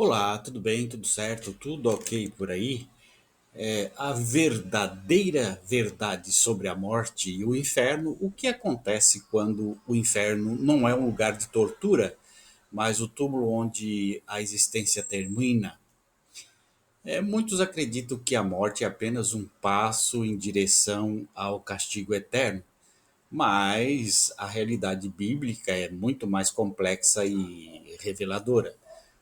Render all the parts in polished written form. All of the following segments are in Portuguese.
Olá, tudo bem? Tudo certo? Tudo ok por aí? A verdadeira verdade sobre a morte e o inferno, o que acontece quando o inferno não é um lugar de tortura, mas o túmulo onde a existência termina? Muitos acreditam que a morte é apenas um passo em direção ao castigo eterno, mas a realidade bíblica é muito mais complexa e reveladora.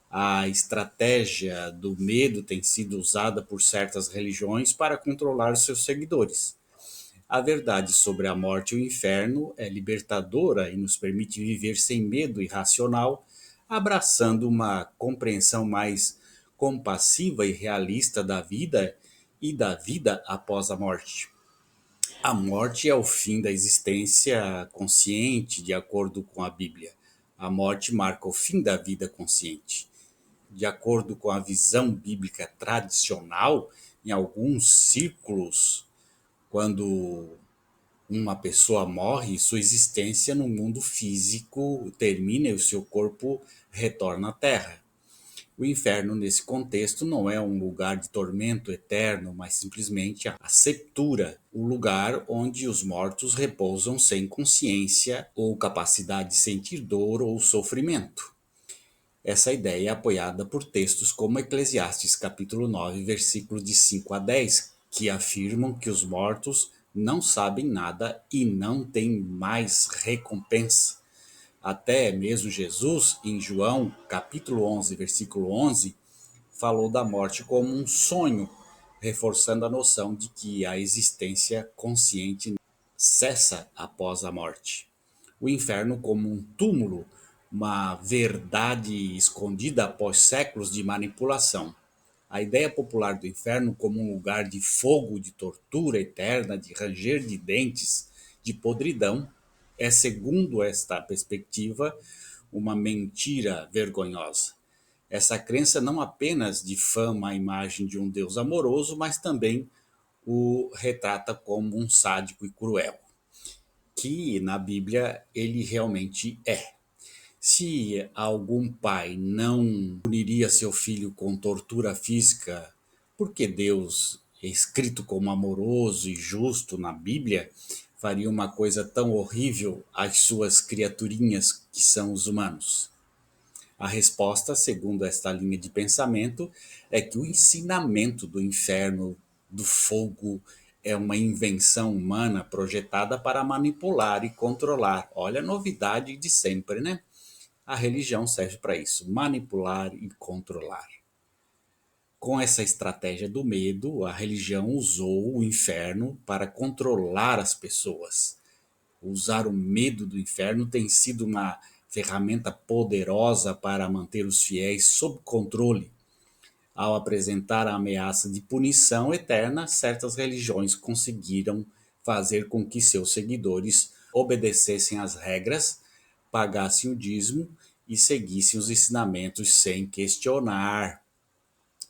A estratégia do medo tem sido usada por certas religiões para controlar seus seguidores. A verdade sobre a morte e o inferno é libertadora e nos permite viver sem medo irracional, abraçando uma compreensão mais compassiva e realista da vida e da vida após a morte. A morte é o fim da existência consciente, de acordo com a Bíblia. A morte marca o fim da vida consciente. De acordo com a visão bíblica tradicional, em alguns círculos, quando uma pessoa morre, sua existência no mundo físico termina e o seu corpo retorna à Terra. O inferno, nesse contexto, não é um lugar de tormento eterno, mas simplesmente a sepultura, o lugar onde os mortos repousam sem consciência ou capacidade de sentir dor ou sofrimento. Essa ideia é apoiada por textos como Eclesiastes capítulo 9, versículos de 5 a 10, que afirmam que os mortos não sabem nada e não têm mais recompensa. Até mesmo Jesus, em João capítulo 11, versículo 11, falou da morte como um sonho, reforçando a noção de que a existência consciente cessa após a morte. O inferno como um túmulo, uma verdade escondida após séculos de manipulação. A ideia popular do inferno como um lugar de fogo, de tortura eterna, de ranger de dentes, de podridão, é, segundo esta perspectiva, uma mentira vergonhosa. Essa crença não apenas difama a imagem de um Deus amoroso, mas também o retrata como um sádico e cruel, que na Bíblia ele realmente é. Se algum pai não puniria seu filho com tortura física, porque Deus, escrito como amoroso e justo na Bíblia, faria uma coisa tão horrível às suas criaturinhas que são os humanos? A resposta, segundo esta linha de pensamento, é que o ensinamento do inferno, do fogo, é uma invenção humana projetada para manipular e controlar. Olha a novidade de sempre, né? A religião serve para isso, manipular e controlar. Com essa estratégia do medo, a religião usou o inferno para controlar as pessoas. Usar o medo do inferno tem sido uma ferramenta poderosa para manter os fiéis sob controle. Ao apresentar a ameaça de punição eterna, certas religiões conseguiram fazer com que seus seguidores obedecessem às regras, pagassem o dízimo e seguissem os ensinamentos sem questionar.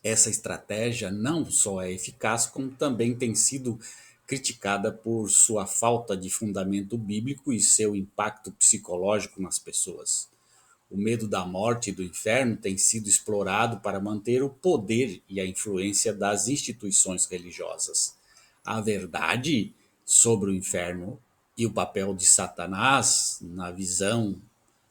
Essa estratégia não só é eficaz, como também tem sido criticada por sua falta de fundamento bíblico e seu impacto psicológico nas pessoas. O medo da morte e do inferno tem sido explorado para manter o poder e a influência das instituições religiosas. A verdade sobre o inferno e o papel de Satanás na visão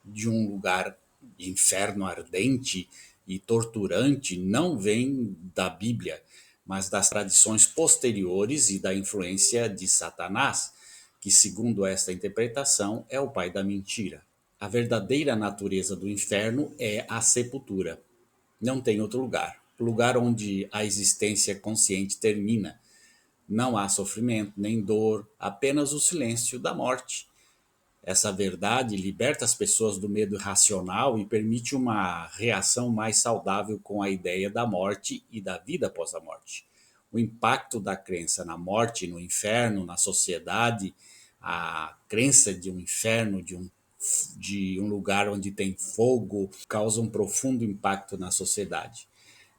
de um lugar de inferno ardente e torturante não vem da Bíblia, mas das tradições posteriores e da influência de Satanás, que, segundo esta interpretação, é o pai da mentira. A verdadeira natureza do inferno é a sepultura. Não tem outro lugar. O lugar onde a existência consciente termina. Não há sofrimento, nem dor, apenas o silêncio da morte. Essa verdade liberta as pessoas do medo irracional e permite uma reação mais saudável com a ideia da morte e da vida após a morte. O impacto da crença na morte, no inferno, na sociedade, a crença de um inferno, de um lugar onde tem fogo, causa um profundo impacto na sociedade.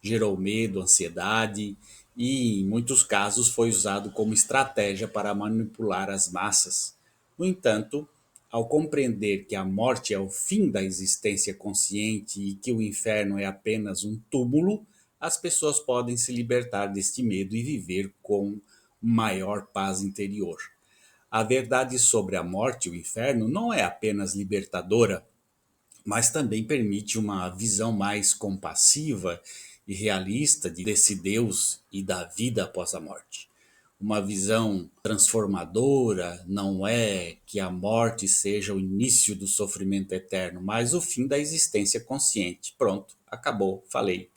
Gerou medo, ansiedade e, em muitos casos, foi usado como estratégia para manipular as massas. No entanto, Ao compreender que a morte é o fim da existência consciente e que o inferno é apenas um túmulo, as pessoas podem se libertar deste medo e viver com maior paz interior. A verdade sobre a morte e o inferno não é apenas libertadora, mas também permite uma visão mais compassiva e realista desse Deus e da vida após a morte. Uma visão transformadora não é que a morte seja o início do sofrimento eterno, mas o fim da existência consciente. Pronto, acabou, falei.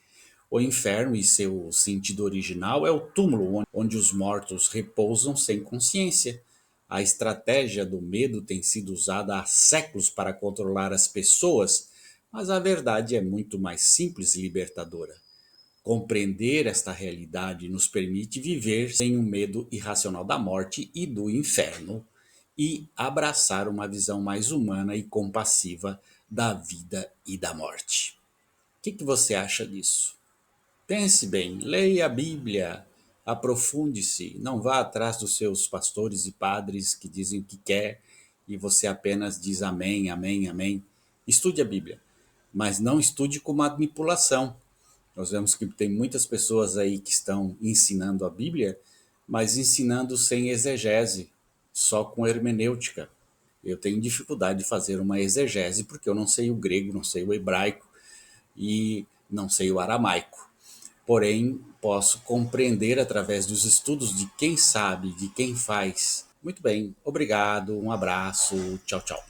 O inferno e seu sentido original é o túmulo onde os mortos repousam sem consciência. A estratégia do medo tem sido usada há séculos para controlar as pessoas, mas a verdade é muito mais simples e libertadora. Compreender esta realidade nos permite viver sem o medo irracional da morte e do inferno e abraçar uma visão mais humana e compassiva da vida e da morte. O que você acha disso? Pense bem, leia a Bíblia, aprofunde-se, não vá atrás dos seus pastores e padres que dizem o que quer e você apenas diz amém, amém, amém. Estude a Bíblia, mas não estude com manipulação. Nós vemos que tem muitas pessoas aí que estão ensinando a Bíblia, mas ensinando sem exegese, só com hermenêutica. Eu tenho dificuldade de fazer uma exegese porque eu não sei o grego, não sei o hebraico e não sei o aramaico. Porém, posso compreender através dos estudos de quem sabe, de quem faz. Muito bem, obrigado, um abraço, tchau, tchau.